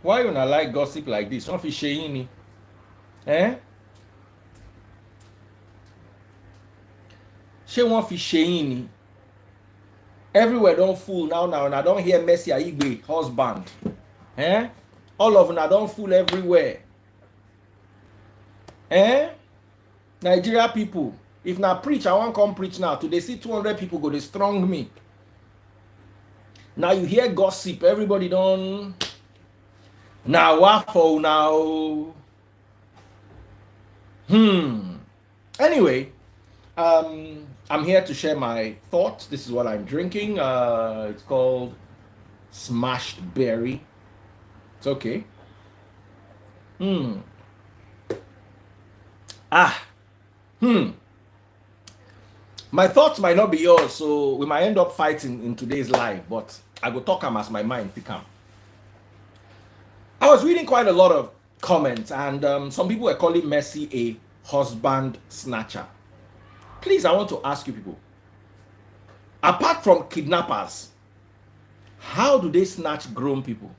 Why you not like gossip like this? Don't fish shayini. Eh? She won't fish shayini. Everywhere don't fool now, and I don't hear Messi Aigbe husband. Eh? All of them don't fool everywhere. Eh? Nigeria people, if na preach, I won't come preach now. Today see 200 people go, they strong me. Now you hear gossip, everybody don't. Now what for now? Anyway, I'm here to share my thoughts. This is what I'm drinking. It's called Smashed Berry. It's okay. My thoughts might not be yours, so we might end up fighting in today's live, but I go talk them as my mind pick up. I was reading quite a lot of comments, and some people were calling Messi a husband snatcher. Please, I want to ask you people, apart from kidnappers, how do they snatch grown people?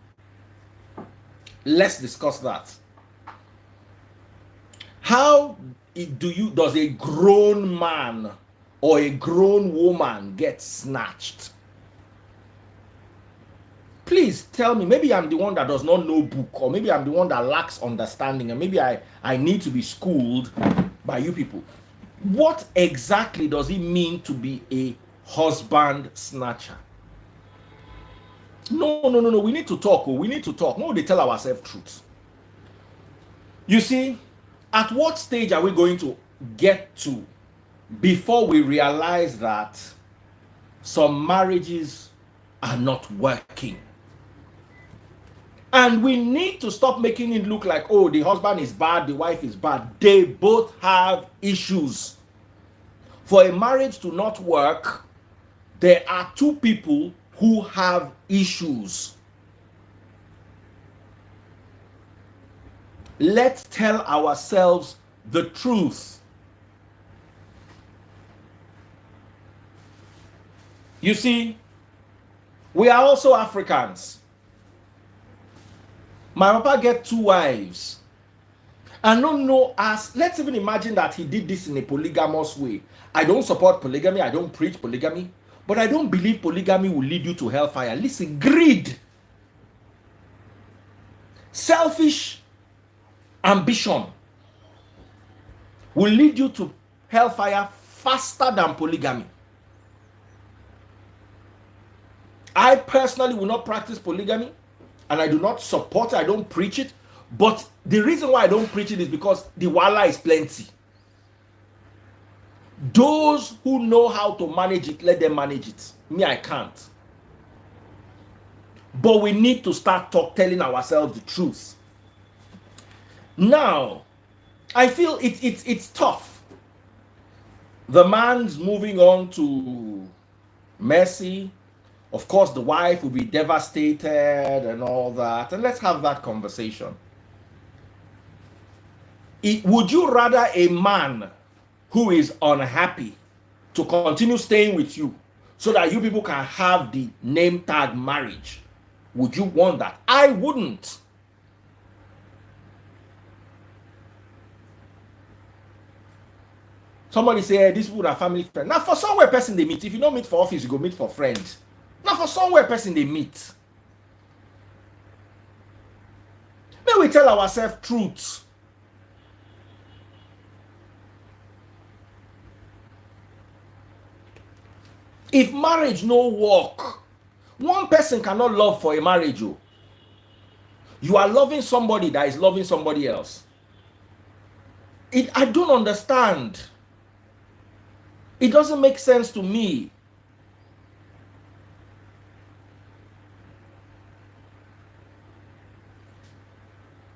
Let's discuss that. How does a grown man or a grown woman get snatched? Please tell me. Maybe I'm the one that does not know book, or maybe I'm the one that lacks understanding, and maybe I need to be schooled by you people. What exactly does it mean to be a husband snatcher? No. We need to talk. We need to talk. No, they tell ourselves truth. You see, at what stage are we going to get to before we realize that some marriages are not working? And we need to stop making it look like, oh, the husband is bad, the wife is bad. They both have issues. For a marriage to not work, there are two people who have issues. Let's tell ourselves the truth. You see, we are also Africans. My papa get 2 wives. And no as, let's even imagine that he did this in a polygamous way. I don't support polygamy. I don't preach polygamy. But I don't believe polygamy will lead you to hellfire. Listen, greed, selfish ambition will lead you to hellfire faster than polygamy. I personally will not practice polygamy, and I do not support it. I don't preach it. But the reason why I don't preach it is because the wala is plenty. Those who know how to manage it, let them manage it. Me, I can't. But we need to start telling ourselves the truth. Now, I feel it's tough. The man's moving on to Messi. Of course, the wife will be devastated and all that. And let's have that conversation. Would you rather a man who is unhappy to continue staying with you so that you people can have the name tag marriage? Would you want that? I wouldn't. Somebody say, hey, these people are family friends. Now, for somewhere person they meet. If you don't meet for office, you go meet for friends. Now, for somewhere person they meet. May we tell ourselves truths. If marriage no work, one person cannot love for a marriage. You are loving somebody that is loving somebody else. I don't understand. It doesn't make sense to me.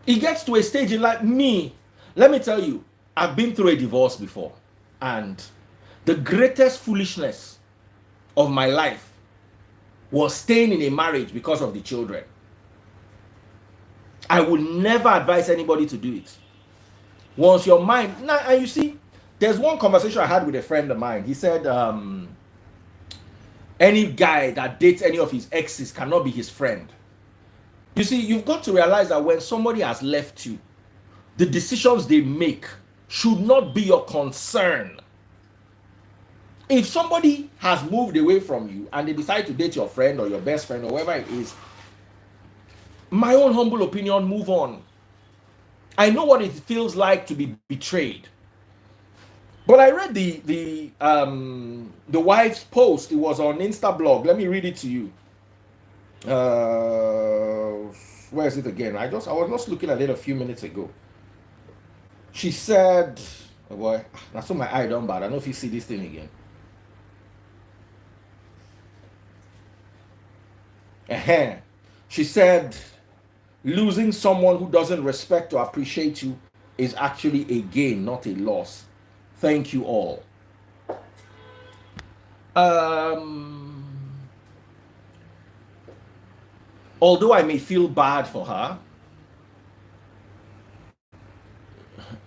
It gets to a stage in life. Me, let me tell you, I've been through a divorce before, and the greatest foolishness of my life was staying in a marriage because of the children. I would never advise anybody to do it. Once your mind, now, and you see, there's one conversation I had with a friend of mine. He said, any guy that dates any of his exes cannot be his friend. You see, you've got to realize that when somebody has left you, the decisions they make should not be your concern. If somebody has moved away from you and they decide to date your friend or your best friend or whoever it is, my own humble opinion, move on. I know what it feels like to be betrayed. But I read the wife's post. It was on Insta blog. Let me read it to you. Where is it again? I was just looking at it a few minutes ago. She said, oh boy, that's what my eye done bad. I don't know if you see this thing again. She said, losing someone who doesn't respect or appreciate you is actually a gain, not a loss. Thank you all. Although I may feel bad for her,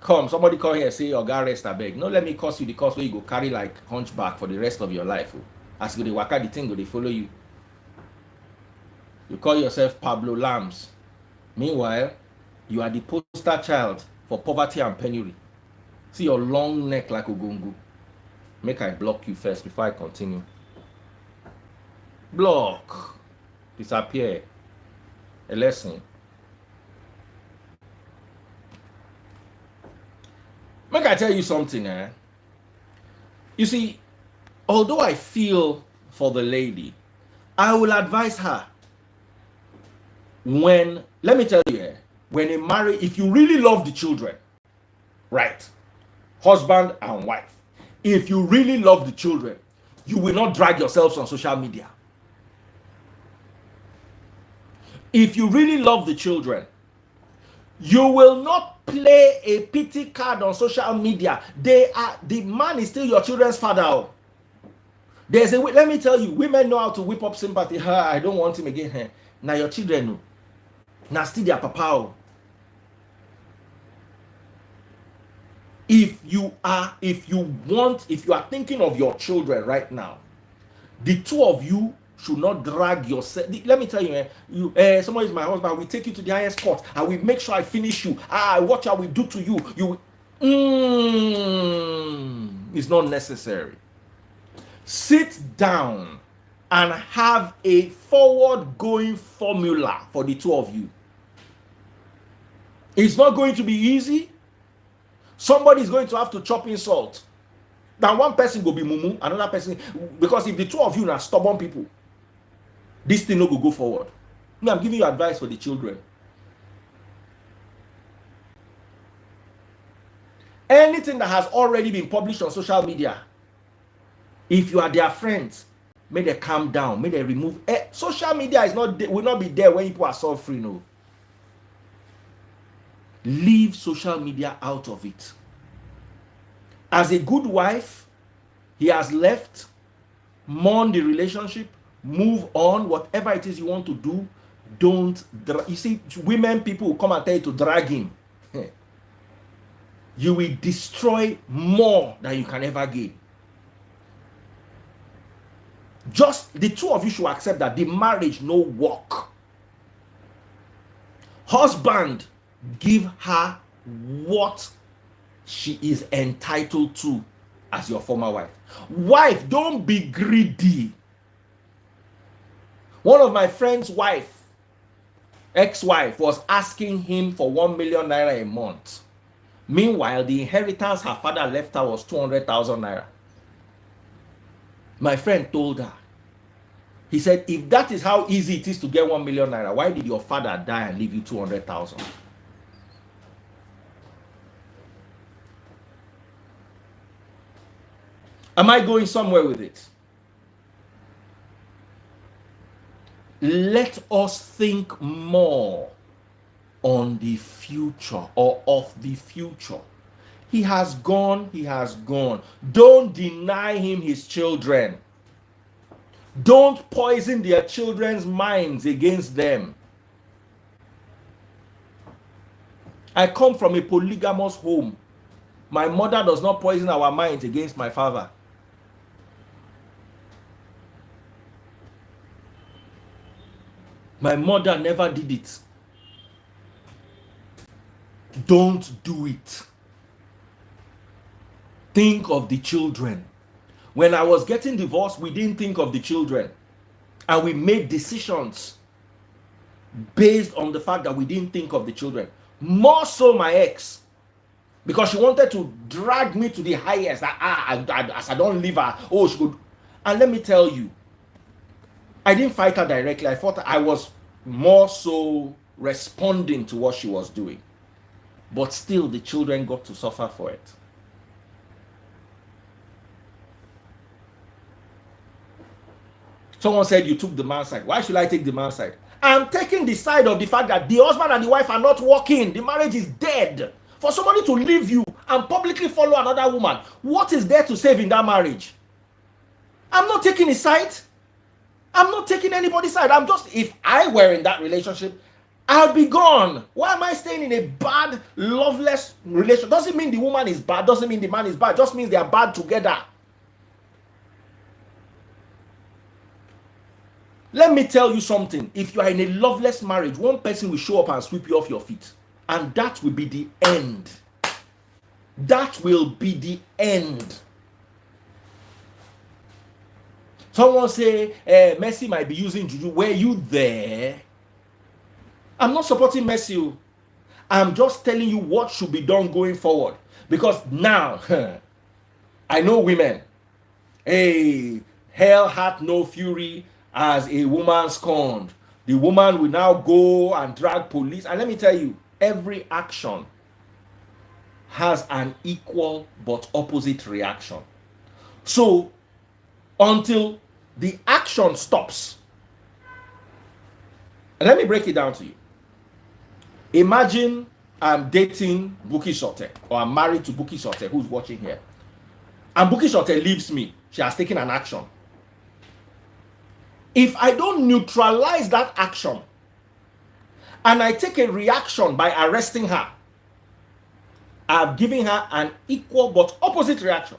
somebody come here and say, oh, God rest I beg. No, let me curse you the curse where you go carry like hunchback for the rest of your life. As you go, waka the thing go, they follow you. You call yourself Pablo Lambs. Meanwhile, you are the poster child for poverty and penury. See your long neck like Ogungu. Make I block you first before I continue. Block. Disappear. A lesson. Make I tell you something, eh? You see, although I feel for the lady, I will advise her. Let me tell you, when you marry, if you really love the children, right, husband and wife, if you really love the children, you will not drag yourselves on social media. If you really love the children, you will not play a pity card on social media. The man is still your children's father. Let me tell you, women know how to whip up sympathy. I don't want him again. Now your children know. Now still their papa. If you are thinking of your children right now, the two of you should not drag yourself. Let me tell you, somebody is my husband. We take you to the highest court. I will make sure I finish you. What I will do to you. It's not necessary. Sit down and have a forward-going formula for the two of you. It's not going to be easy. Somebody is going to have to chop in salt. Now one person will be mumu, another person, because if the two of you are stubborn people, this thing no go forward. I'm giving you advice for the children. Anything that has already been published on social media, if you are their friends, may they calm down, may they remove. Social media will not be there when people are suffering. No. Leave social media out of it. As a good wife, he has left. Mourn the relationship. Move on. Whatever it is you want to do, don't. You see, people will come and tell you to drag him. You will destroy more than you can ever gain. Just the two of you should accept that the marriage no work. Husband, give her what she is entitled to as your former wife. Wife, don't be greedy. One of my friend's ex-wife, was asking him for 1 million naira a month. Meanwhile, the inheritance her father left her was 200,000 naira. My friend told her, he said, if that is how easy it is to get 1 million naira, why did your father die and leave you 200,000? Am I going somewhere with it? Let us think more on the future or of the future. He has gone, he has gone. Don't deny him his children. Don't poison their children's minds against them. I come from a polygamous home. My mother does not poison our minds against my father. My mother never did it. Don't do it. Think of the children. When I was getting divorced, we didn't think of the children. And we made decisions based on the fact that we didn't think of the children. More so my ex. Because she wanted to drag me to the highest. As I don't leave her, oh, she could. And let me tell you, I didn't fight her directly. I thought I was more so responding to what she was doing. But still, the children got to suffer for it. Someone said you took the man's side. Why should I take the man's side? I'm taking the side of the fact that the husband and the wife are not working. The marriage is dead. For somebody to leave you and publicly follow another woman, what is there to save in that marriage? I'm not taking his side. I'm not taking anybody's side. I'm just, if I were in that relationship, I'll be gone. Why am I staying in a bad, loveless relationship? Doesn't mean the woman is bad. Doesn't mean the man is bad. Just means they are bad together. Let me tell you something. If you are in a loveless marriage, one person will show up and sweep you off your feet. And that will be the end. That will be the end. Someone say, Messi might be using juju. Were you there? I'm not supporting Messi. I'm just telling you what should be done going forward. Because now, I know women. Hey, hell hath no fury as a woman scorned. The woman will now go and drag police. And let me tell you, every action has an equal but opposite reaction. So, until the action stops, let me break it down to you. Imagine I'm dating Buki Shote, or I'm married to Buki Shote, who's watching here. And Buki Shote leaves me. She has taken an action. If I don't neutralize that action, and I take a reaction by arresting her, I've given her an equal but opposite reaction.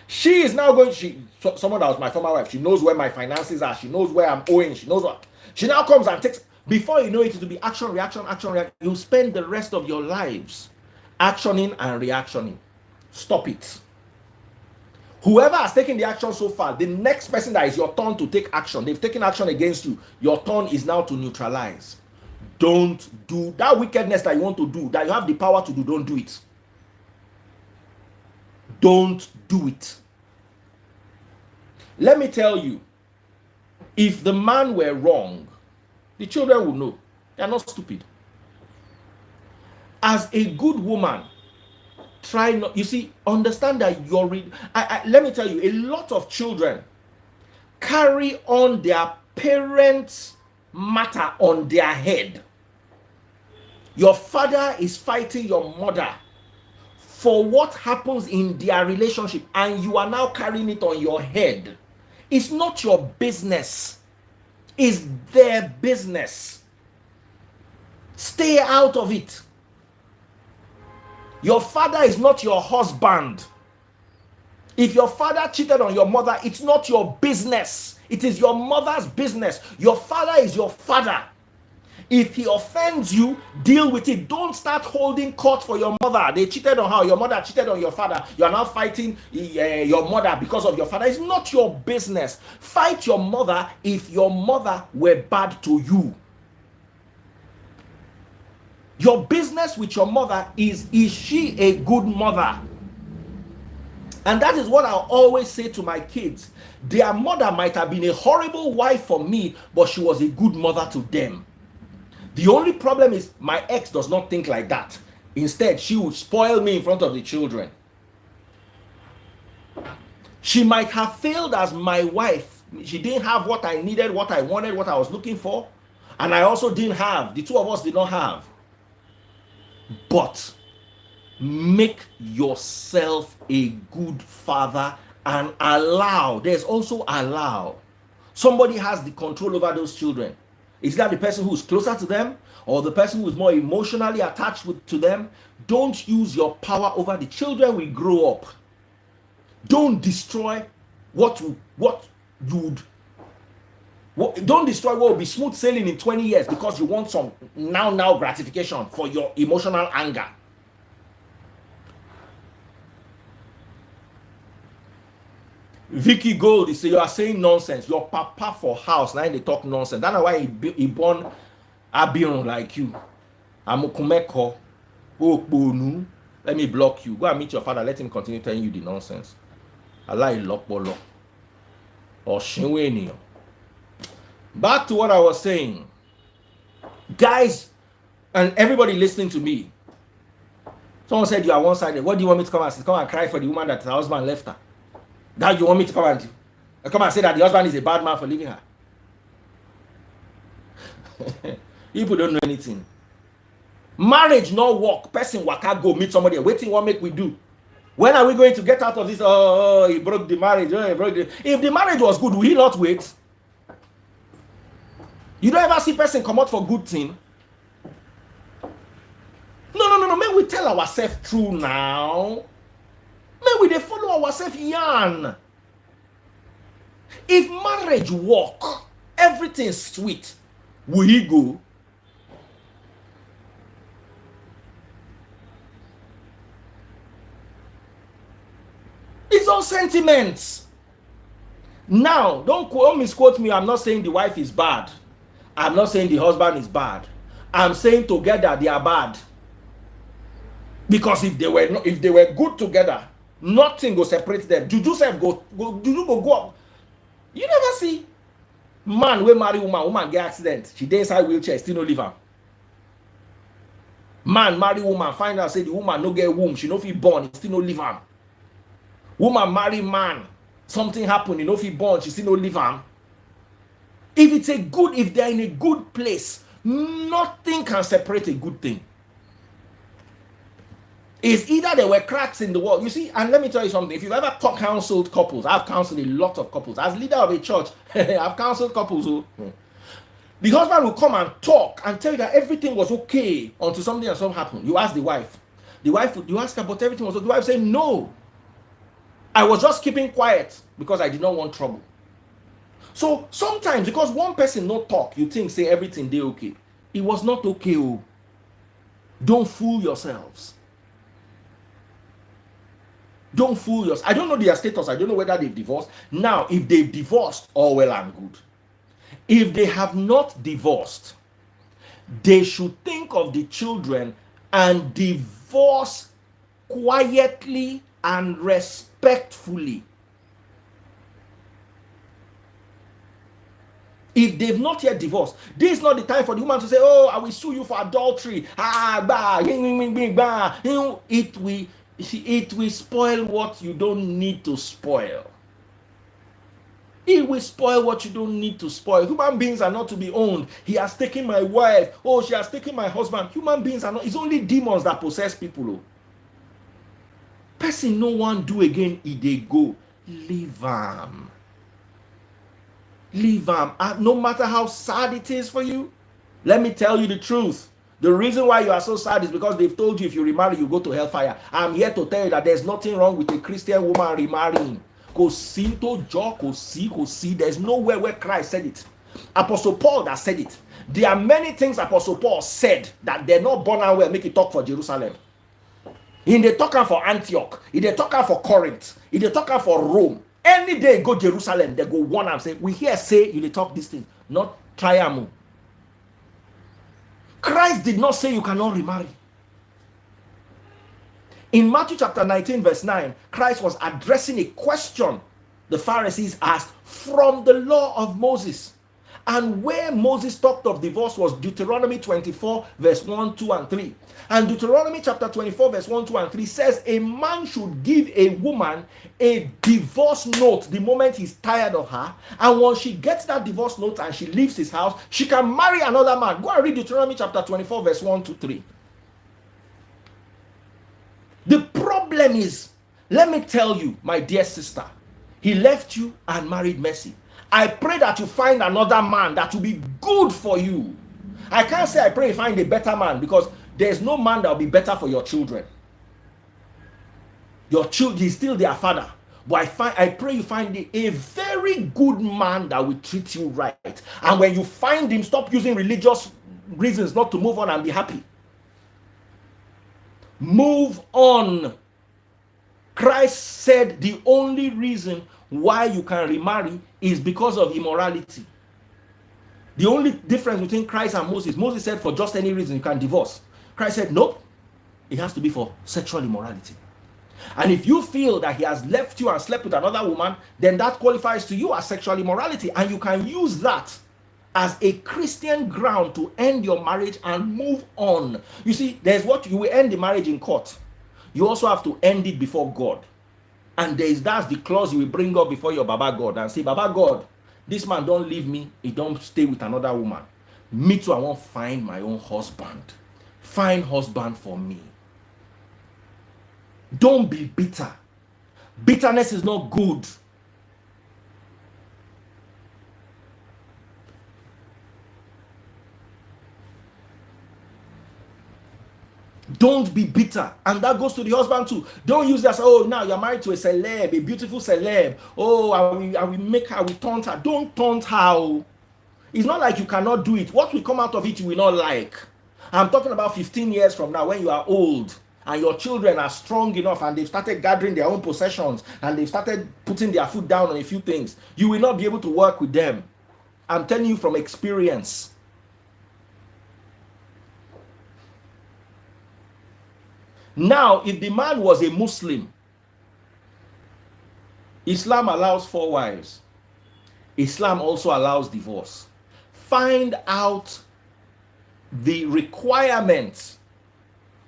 She is now going, someone that was my former wife, she knows where my finances are, she knows where I'm owing, she knows what. She now comes and takes, before you know it, it will be action, reaction, action, reaction. You spend the rest of your lives actioning and reactioning. Stop it. Whoever has taken the action so far, the next person that is your turn to take action, they've taken action against you, your turn is now to neutralize. Don't do that wickedness that you want to do, that you have the power to do, don't do it. Don't do it. Let me tell you, if the man were wrong, the children will know. They are not stupid. As a good woman, try not, you see, understand that you're let me tell you, a lot of children carry on their parents' matter on their head. Your father is fighting your mother for what happens in their relationship, and you are now carrying it on your head. It's not your business. It's their business. Stay out of it. Your father is not your husband. If your father cheated on your mother, it's not your business. It is your mother's business. Your father is your father. If he offends you, deal with it. Don't start holding court for your mother. They cheated on her. Your mother cheated on your father. You are now fighting your mother because of your father. It's not your business. Fight your mother if your mother were bad to you. Your business with your mother is she a good mother? And that is what I always say to my kids. Their mother might have been a horrible wife for me, but she was a good mother to them. The only problem is my ex does not think like that. Instead, she would spoil me in front of the children. She might have failed as my wife. She didn't have what I needed, what I wanted, what I was looking for. And I also didn't have. The two of us did not have. But make yourself a good father and allow. There's also allow. Somebody has the control over those children. Is that the person who's closer to them or the person who's more emotionally attached to them? Don't use your power over the children. Will grow up. Don't destroy what you would Don't destroy what will be smooth sailing in 20 years because you want some now gratification for your emotional anger. Vicky Gold, you are saying nonsense. Your papa for house, now they talk nonsense. That's why he born Abion like you. Amokumeko. Oh, let me block you. Go and meet your father. Let him continue telling you the nonsense. Allah ilokbolo. Or shinweni. Back to what I was saying. Guys, and everybody listening to me. Someone said you are one-sided. What do you want me to come and say? Come and cry for the woman that her husband left her. That you want me to come and say that the husband is a bad man for leaving her. People don't know anything. Marriage no work. Person waka go meet somebody. Waiting what make we do? When are we going to get out of this? Oh, he broke the marriage. Oh, he broke the... If the marriage was good, will he not wait? You don't ever see person come out for good thing. No. May we tell ourselves true now. May we dey follow ourselves yarn. If marriage work, everything sweet, will he go? It's all sentiments. Now, don't misquote me. I'm not saying the wife is bad. I'm not saying the husband is bad. I'm saying together they are bad. Because if they were good together, nothing will separate them. Juju self go up. You never see man wey marry woman get accident. She dey inside wheelchair, still no leave am. Man marry woman, find out say the woman no get womb, she no fit born, still no leave am. Woman marry man, something happen, he no fit born, she still no leave am. If they're in a good place, nothing can separate a good thing. It's either there were cracks in the wall. You see, and let me tell you something. If you've ever counseled couples, I've counseled a lot of couples. As leader of a church, I've counseled couples who the husband will come and talk and tell you that everything was okay until something else happened. You ask the wife. You ask her, but everything was okay. The wife said, no. I was just keeping quiet because I did not want trouble. So sometimes, because one person no talk, you think, say everything they okay. It was not okay. Oh. Don't fool yourselves. Don't fool yourself. I don't know their status. I don't know whether they've divorced. Now, if they've divorced, all well and good. If they have not divorced, they should think of the children and divorce quietly and respectfully. If they've not yet divorced, this is not the time for the woman to say, oh, I will sue you for adultery. It will spoil what you don't need to spoil. It will spoil what you don't need to spoil. Human beings are not to be owned. He has taken my wife. Oh, she has taken my husband. Human beings are not. It's only demons that possess people. Oh. Person no one do again, if they go. Leave them. Leave them. No matter how sad it is for you, let me tell you the truth. The reason why you are so sad is because they've told you if you remarry, you go to hellfire. I'm here to tell you that there's nothing wrong with a Christian woman remarrying. There's nowhere where Christ said it. Apostle Paul that said it. There are many things Apostle Paul said that they're not born and well make it talk for Jerusalem. In the talker for Antioch, in the talker for Corinth, in the talker for Rome. Any day go Jerusalem, they go one and say, we here say you talk this thing, not triumph. Christ did not say you cannot remarry. In Matthew chapter 19 verse 9, Christ was addressing a question the Pharisees asked from the law of Moses. And where Moses talked of divorce was Deuteronomy 24 verse 1, 2 and 3. And Deuteronomy chapter 24 verse 1, 2 and 3 says a man should give a woman a divorce note the moment he's tired of her. And once she gets that divorce note and she leaves his house, she can marry another man. Go and read Deuteronomy chapter 24 verse 1 to 3. The problem is, let me tell you, my dear sister, he left you and married Mercy. I pray that you find another man that will be good for you. I can't say I pray you find a better man because there's no man that will be better for your children. Your children is still their father. But I pray you find a very good man that will treat you right. And when you find him, stop using religious reasons not to move on and be happy. Move on. Christ said the only reason why you can remarry is because of immorality. The only difference between Christ and Moses said for just any reason you can divorce. Christ said nope, it has to be for sexual immorality. And if you feel that he has left you and slept with another woman, then that qualifies to you as sexual immorality, and you can use that as a Christian ground to end your marriage and move on. You see, there's what you will end the marriage in court. You also have to end it before God. And that's the clause you will bring up before your Baba God and say, Baba God, this man don't leave me, he don't stay with another woman. Me too, I won't find my own husband. Find husband for me. Don't be bitter. Bitterness is not good. Don't be bitter. And that goes to the husband too. Don't use that. Oh, now you're married to a celeb, a beautiful celeb. Oh, I will make her, we taunt her. Don't taunt her. It's not like you cannot do it. What will come out of it you will not like. I'm talking about 15 years from now when you are old and your children are strong enough and they've started gathering their own possessions and they've started putting their foot down on a few things. You will not be able to work with them. I'm telling you from experience. Now, if the man was a Muslim, Islam allows 4 wives. Islam also allows divorce. Find out the requirements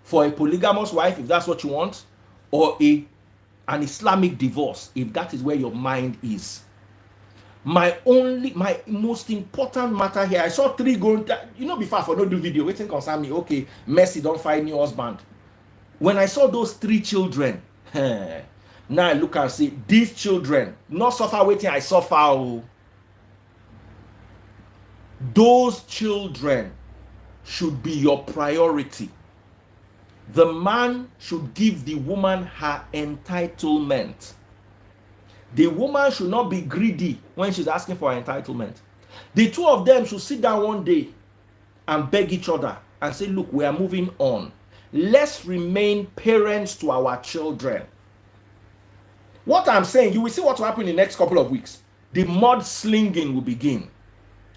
for a polygamous wife, if that's what you want, or an Islamic divorce, if that is where your mind is. My most important matter here, I saw 3 going, before I for no do video, waiting concern me, okay, Messi don't find new husband. When I saw those 3 children, now I look and see these children not suffer waiting I suffer. Oh. Those children should be your priority. The man should give the woman her entitlement. The woman should not be greedy when she's asking for her entitlement. The 2 of them should sit down one day and beg each other and say, look, we are moving on. Let's remain parents to our children. What I'm saying, you will see what will happen in the next couple of weeks. The mudslinging will begin.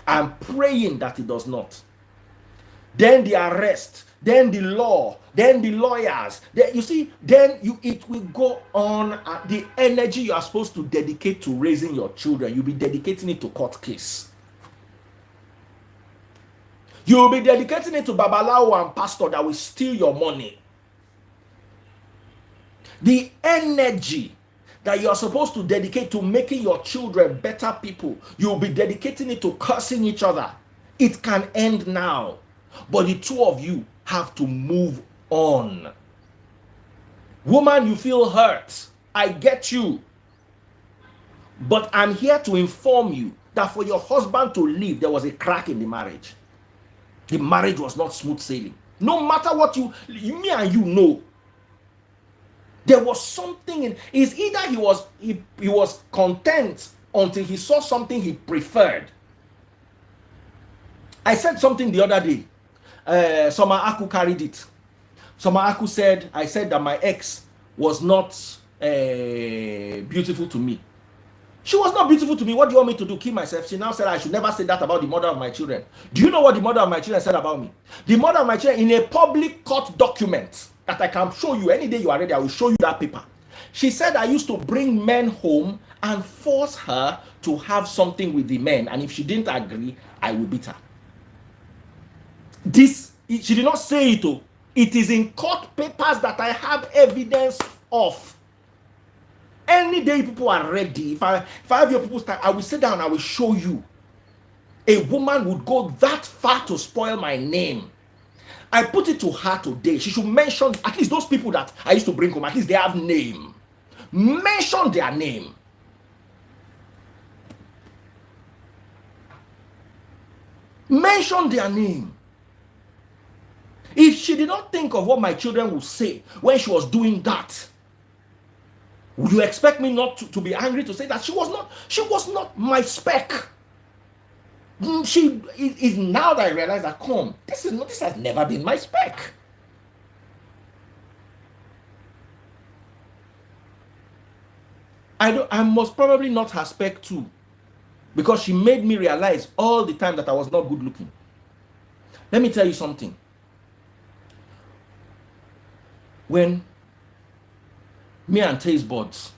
I'm praying that it does not. Then the arrest, then the law, then the lawyers. Then, you see, it will go on. The energy you are supposed to dedicate to raising your children, you'll be dedicating it to court case. You will be dedicating it to Babalawo and pastor that will steal your money. The energy that you are supposed to dedicate to making your children better people, you will be dedicating it to cursing each other. It can end now. But the 2 of you have to move on. Woman, you feel hurt. I get you. But I'm here to inform you that for your husband to leave, there was a crack in the marriage. The marriage was not smooth sailing. No matter what me and you know, there was something in. It's either he was content until he saw something he preferred. I said something the other day. Soma Aku carried it. Soma Aku said, I said that my ex was not beautiful to me. She was not beautiful to me. What do you want me to do? Kill myself? She now said I should never say that about the mother of my children. Do you know what the mother of my children said about me? The mother of my children, in a public court document that I can show you any day you are ready, I will show you that paper. She said I used to bring men home and force her to have something with the men, and if she didn't agree, I will beat her. She did not say it. It is in court papers that I have evidence of. Any day people are ready, if I have your people start, I will sit down, I will show you. A woman would go that far to spoil my name. I put it to her today. She should mention at least those people that I used to bring home, at least they have name. Mention their name. Mention their name. If she did not think of what my children would say when she was doing that, Would you expect me not to be angry to say that she was not my spec? She is now that I realize that this has never been my spec. I must probably not her spec too, because she made me realize all the time that I was not good looking. Let me tell you something. When me and Taste Buds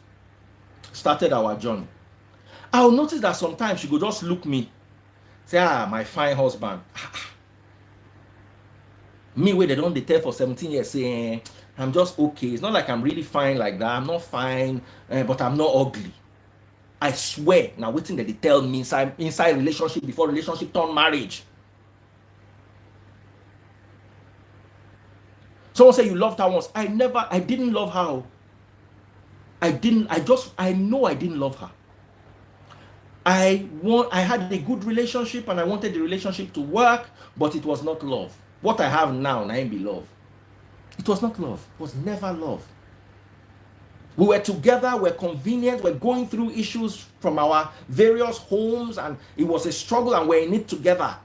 started our journey, I'll notice that sometimes she could just look me, say, my fine husband. Me where they don't tell for 17 years, say, I'm just okay. It's not like I'm really fine like that. I'm not fine, but I'm not ugly. I swear, now waiting that they tell me inside relationship before relationship turn marriage. Someone say you loved her once. I didn't love her. I know I didn't love her. I had a good relationship and I wanted the relationship to work, but it was not love. What I have now ain't be love. It was not love. It was never love. We were together, we're convenient, we're going through issues from our various homes, and it was a struggle, and we're in it together.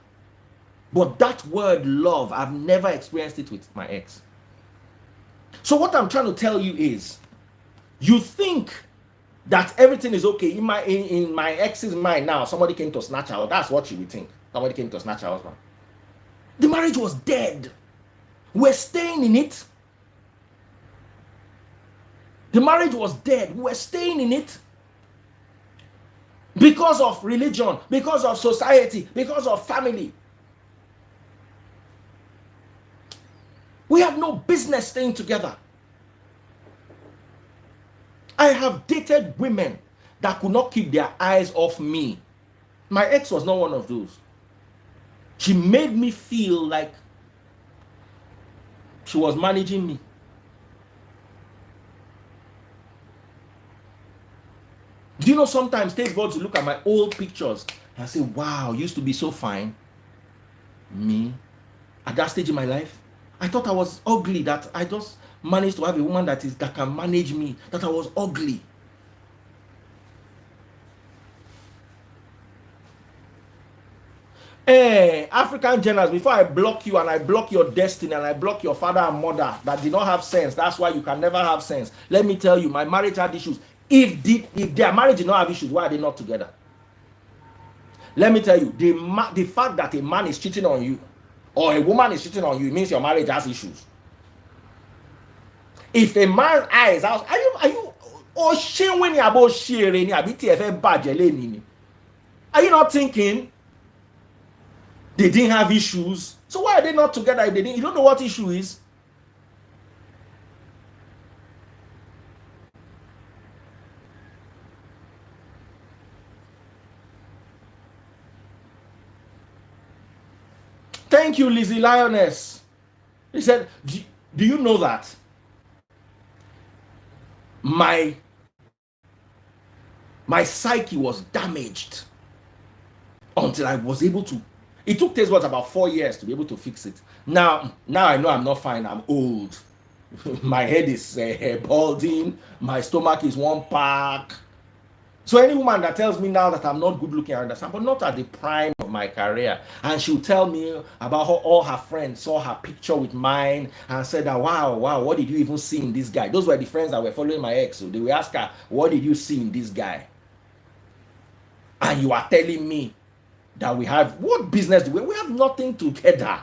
But that word love, I've never experienced it with my ex. So what I'm trying to tell you is, you think that everything is okay. In my ex's mind now, somebody came to snatch her. That's what she would think. Somebody came to snatch her husband. The marriage was dead. We're staying in it. The marriage was dead. We're staying in it. Because of religion, because of society, because of family. We have no business staying together. I have dated women that could not keep their eyes off me. My ex was not one of those. She made me feel like she was managing me. Do you know sometimes Taste Buds look at my old pictures and say, wow, used to be so fine. Me, at that stage in my life, I thought I was ugly, that I just managed to have a woman that can manage me, that I was ugly. Hey, African generals, before I block you and I block your destiny and I block your father and mother that did not have sense, that's why you can never have sense. Let me tell you, my marriage had issues. If their marriage did not have issues, why are they not together? Let me tell you, the fact that a man is cheating on you or a woman is cheating on you means your marriage has issues. If a man's eyes out, are you are you not thinking they didn't have issues? So why are they not together if they didn't? You don't know what issue is? Thank you, Lizzie Lioness. He said, do you know that my psyche was damaged until I was able to. It took Taste Buds about 4 years to be able to fix it. Now I know I'm not fine. I'm old. My head is balding. My stomach is one pack. So any woman that tells me now that I'm not good looking, I understand, but not at the prime of my career. And she'll tell me about how all her friends saw her picture with mine and said that, wow, what did you even see in this guy? Those were the friends that were following my ex. So they will ask her, what did you see in this guy? And you are telling me that we have, what business do we have? Nothing together.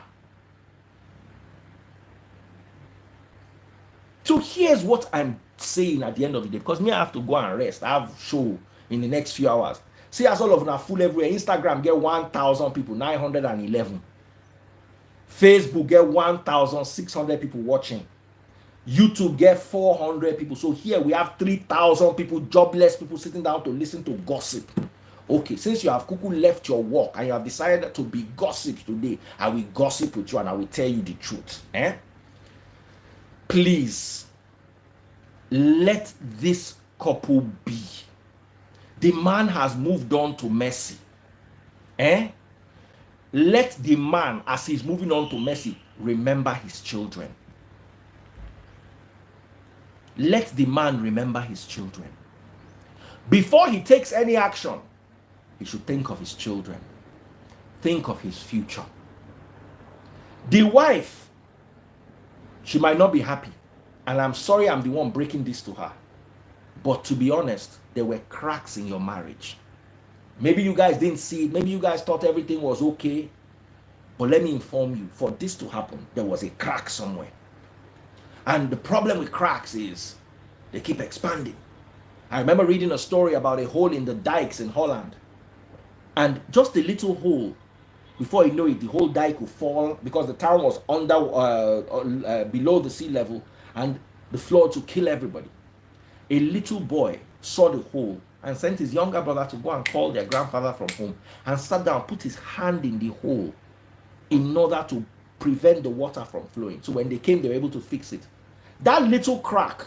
So here's what I'm saying at the end of the day, because me I have to go and rest. I have show in the next few hours. See as all of them are full everywhere. Instagram get 1,000 people, 911. Facebook get 1,600 people watching. YouTube get 400 people. So here we have 3,000 people, jobless people sitting down to listen to gossip. Okay, since you have kuku left your work and you have decided to be gossips today, I will gossip with you and I will tell you the truth. Please, let this couple be. The man has moved on to mercy. Let the man, as he's moving on to mercy, remember his children. let the man remember his children. Before he takes any action, he should think of his children. Think of his future. The wife, she might not be happy. And I'm sorry I'm the one breaking this to her. But to be honest, there were cracks in your marriage. Maybe you guys didn't see it. Maybe you guys thought everything was okay. But let me inform you, for this to happen, there was a crack somewhere. And the problem with cracks is they keep expanding. I remember reading a story about a hole in the dikes in Holland. And just a little hole, before you know it, the whole dike will fall because the town was below the sea level, and the flood to kill everybody. A little boy saw the hole and sent his younger brother to go and call their grandfather from home, and sat down, put his hand in the hole in order to prevent the water from flowing. So when they came, they were able to fix it. That little crack,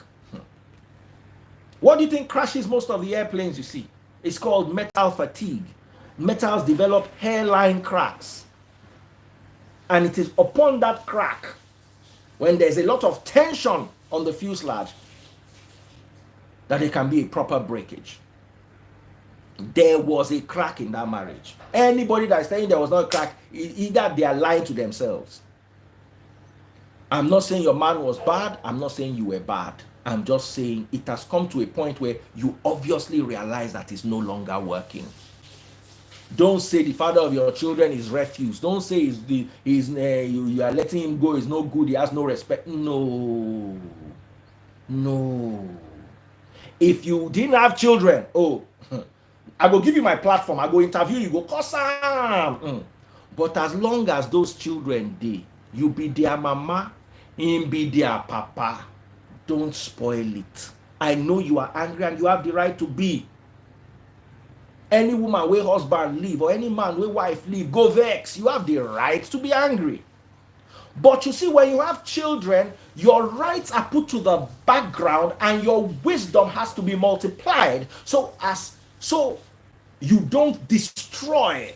what do you think crashes most of the airplanes you see? It's called metal fatigue. Metals develop hairline cracks. And it is upon that crack, when there's a lot of tension on the fuselage, that there can be a proper breakage. There was a crack in that marriage. Anybody that's saying there was not a crack, either they are lying to themselves. I'm not saying your man was bad. I'm not saying you were bad. I'm just saying it has come to a point where you obviously realize that it's no longer working. Don't say the father of your children is refuse. Don't say you are letting him go. He's no good. He has no respect. No. If you didn't have children, I will give you my platform. I go interview you. Go, Kazim. But as long as those children dey, you be their mama, him be their papa. Don't spoil it. I know you are angry and you have the right to be. Any woman where husband leave or any man where wife leave, go vex. You have the right to be angry. But you see, when you have children, your rights are put to the background and your wisdom has to be multiplied so you don't destroy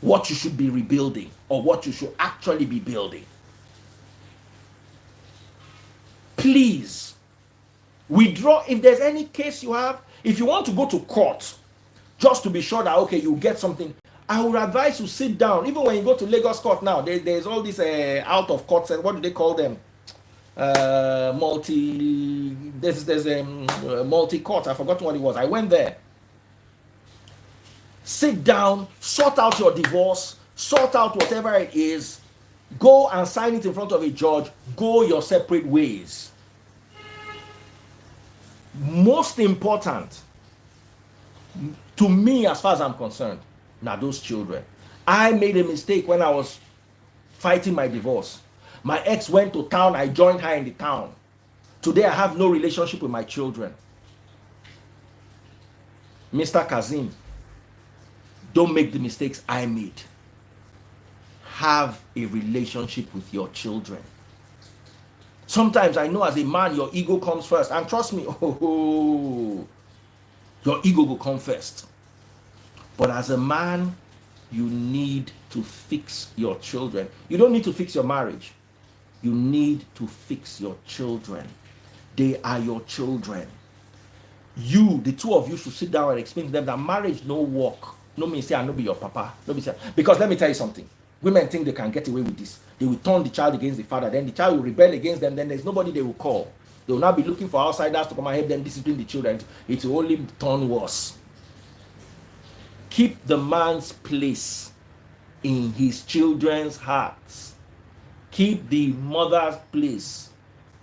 what you should be rebuilding or what you should actually be building. Please withdraw. If there's any case you have, if you want to go to court just to be sure that okay, you get something, I would advise you sit down. Even when you go to Lagos court now, there's all these out of court, what do they call them? There's a multi court. I forgot what it was. I went there. Sit down, sort out your divorce, sort out whatever it is, go and sign it in front of a judge, go your separate ways. Most important to me, as far as I'm concerned, now those children. I made a mistake when I was fighting my divorce. My ex went to town, I joined her in the town. Today I have no relationship with my children. Mr. Kazim, don't make the mistakes I made. Have a relationship with your children. Sometimes I know as a man, your ego comes first. And trust me, your ego will come first. But as a man, you need to fix your children. You don't need to fix your marriage. You need to fix your children. They are your children. You, the two of you, should sit down and explain to them that marriage no work. No mean say I no be your papa. No be say, because let me tell you something. Women think they can get away with this. They will turn the child against the father. Then the child will rebel against them. Then there's nobody they will call. They will now be looking for outsiders to come and help them discipline the children. It will only turn worse. Keep the man's place in his children's hearts. Keep the mother's place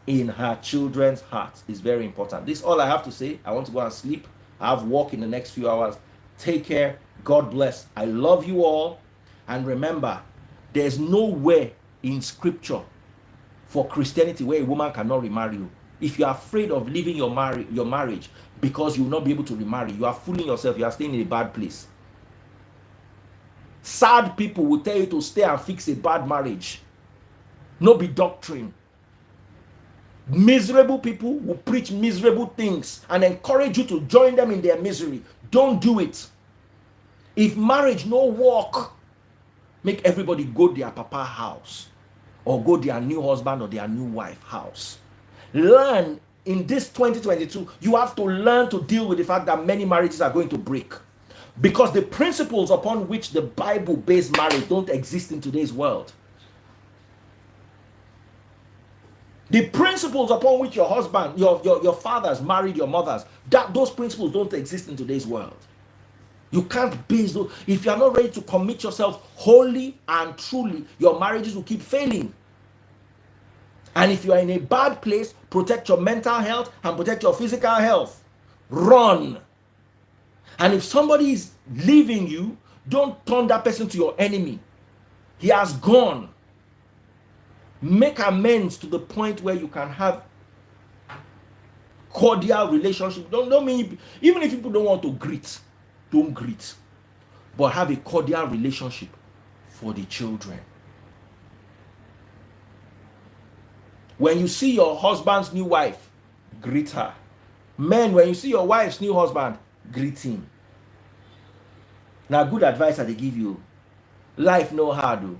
in her children's hearts. It's very important. This is all I have to say. I want to go and sleep. I have work in the next few hours. Take care. God bless. I love you all. And remember, there's nowhere in scripture for Christianity where a woman cannot remarry you. If you are afraid of leaving your marriage because you will not be able to remarry, you are fooling yourself. You are staying in a bad place. Sad people will tell you to stay and fix a bad marriage. No be doctrine. Miserable people will preach miserable things and encourage you to join them in their misery. Don't do it. If marriage no work, make everybody go their papa house or go their new husband or their new wife house. Learn in this 2022, you have to learn to deal with the fact that many marriages are going to break. Because the principles upon which the Bible based marriage don't exist in today's world. The principles upon which your husband, your fathers married your mothers, those principles don't exist in today's world. You can't base those. If you are not ready to commit yourself wholly and truly, your marriages will keep failing. And if you are in a bad place, protect your mental health and protect your physical health. Run. And if somebody is leaving you, don't turn that person to your enemy. He has gone. Make amends to the point where you can have cordial relationship. Don't mean, even if people don't want to greet, don't greet. But have a cordial relationship for the children. When you see your husband's new wife, greet her. Men, when you see your wife's new husband, greet him. Now, good advice that they give you. Life no hard. Though.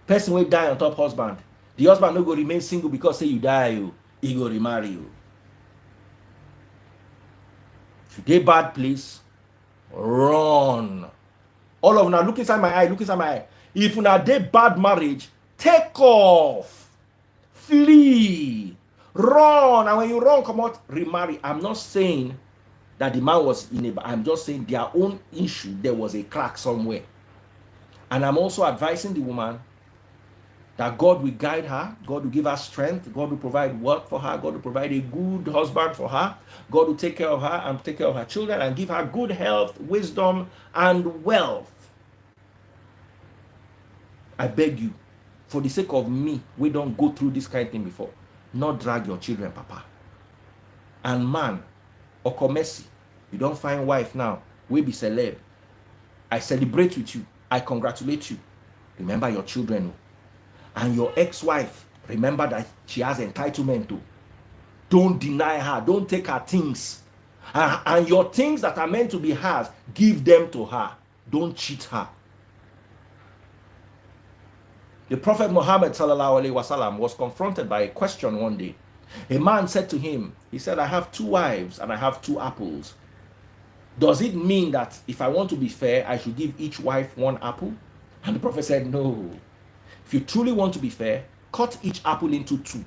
Person will die on top husband. The husband no go remain single because say you die, he go remarry you. If you dey bad place, run. All of now look inside my eye, look inside my eye. If una dey bad marriage, take off, flee, run. And when you run, come out, remarry. I'm not saying that the man was in a, I'm just saying their own issue, there was a crack somewhere. And I'm also advising the woman that God will guide her, God will give her strength, God will provide work for her, God will provide a good husband for her, God will take care of her and take care of her children and give her good health, wisdom, and wealth. I beg you, for the sake of me, we don't go through this kind of thing before. Not drag your children, papa. And man, Okomesi, you don't find wife now, we be celeb. I celebrate with you, I congratulate you. Remember your children. And your ex-wife, remember that she has entitlement to. Don't deny her. Don't take her things. And your things that are meant to be hers, give them to her. Don't cheat her. The Prophet Muhammad sallallahu alaihi wasallam was confronted by a question one day. A man said to him, he said, I have 2 wives and I have 2 apples. Does it mean that if I want to be fair, I should give each wife 1 apple? And the Prophet said, no. If you truly want to be fair, cut each apple into 2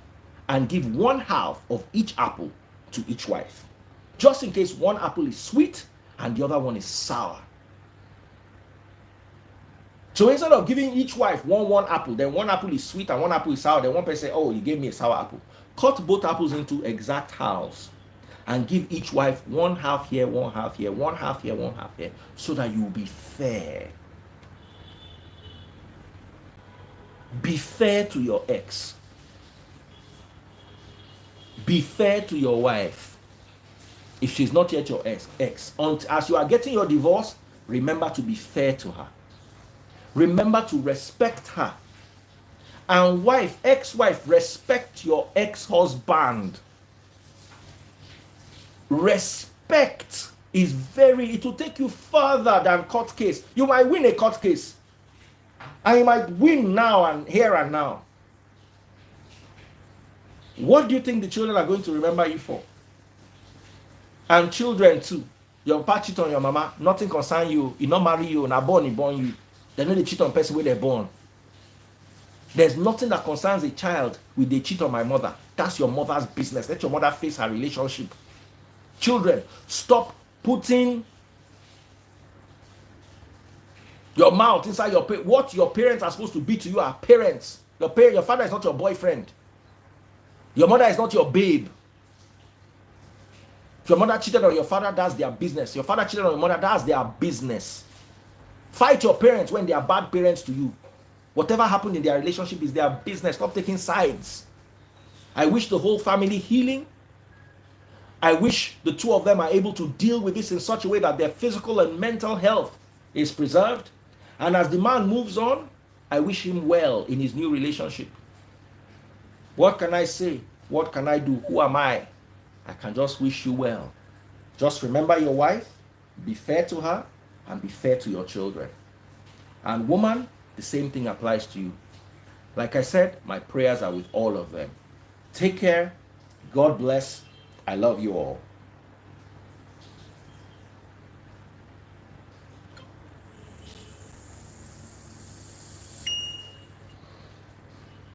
and give 1/2 of each apple to each wife. Just in case one apple is sweet and the other one is sour. So instead of giving each wife one apple, then 1 apple is sweet and 1 apple is sour, then one person say, oh, you gave me a sour apple. Cut both apples into exact halves and give each wife 1/2 here, 1/2 here, 1/2 here, 1/2 here, so that you will be fair. Be fair to your ex. Be fair to your wife. If she's not yet your ex. As you are getting your divorce, remember to be fair to her. Remember to respect her. And wife, ex-wife, respect your ex-husband. Respect is it will take you further than court case. You might win a court case. And you might win now and here and now. What do you think the children are going to remember you for? And children too. Your papa cheat on your mama, nothing concern you. He not marry you, na born, he born you. They know they cheat on person where they're born. There's nothing that concerns a child with they cheat on my mother. That's your mother's business. Let your mother face her relationship. Children, stop putting your mouth inside what your parents are supposed to be to you are parents. Your father is not your boyfriend. Your mother is not your babe. If your mother cheated on your father, that's their business. Your father cheated on your mother, that's their business. Fight your parents when they are bad parents to you. Whatever happened in their relationship is their business. Stop taking sides. I wish the whole family healing. I wish the 2 of them are able to deal with this in such a way that their physical and mental health is preserved. And as the man moves on, I wish him well in his new relationship. What can I say? What can I do? Who am I? I can just wish you well. Just remember your wife, be fair to her, and be fair to your children. And woman, the same thing applies to you. Like I said, my prayers are with all of them. Take care God bless. I love you all.